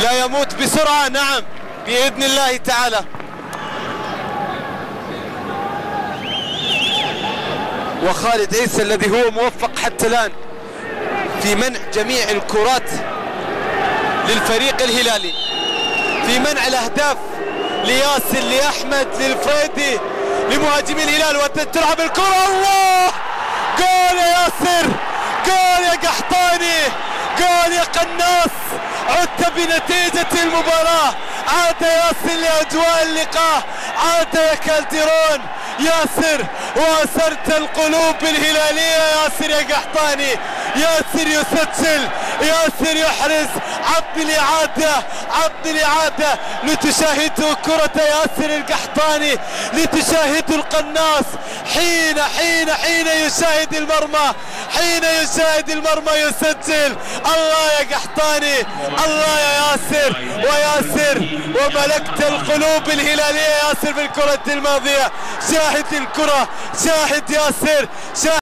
لا يموت بسرعة. نعم بإذن الله تعالى. وخالد عيسى الذي هو موفق حتى الآن في منع جميع الكرات للفريق الهلالي، في منع الأهداف لياسر، لأحمد، للفريدي، لمهاجمي الهلال. وتلعب الكرة، الله، جول يا ياسر، جول يا قحطاني، جول يا قناص. عدت بنتيجة المباراة، عاد ياسر لأجواء اللقاء، عاد يا كالديرون ياسر، وأسرت القلوب الهلالية ياسر يا قحطاني. ياسر يسجل، ياسر يحرز. عد الإعادة، عد الإعادة لتشاهدوا كرة ياسر القحطاني، لتشاهدوا القناص حين يشاهد المرمى، حين يشاهد المرمى يسجل. الله يا قحطاني، الله يا ياسر. وياسر وملكت القلوب الهلالية ياسر بالكرة الماضية. شاهد الكرة، شاهد ياسر، شاهد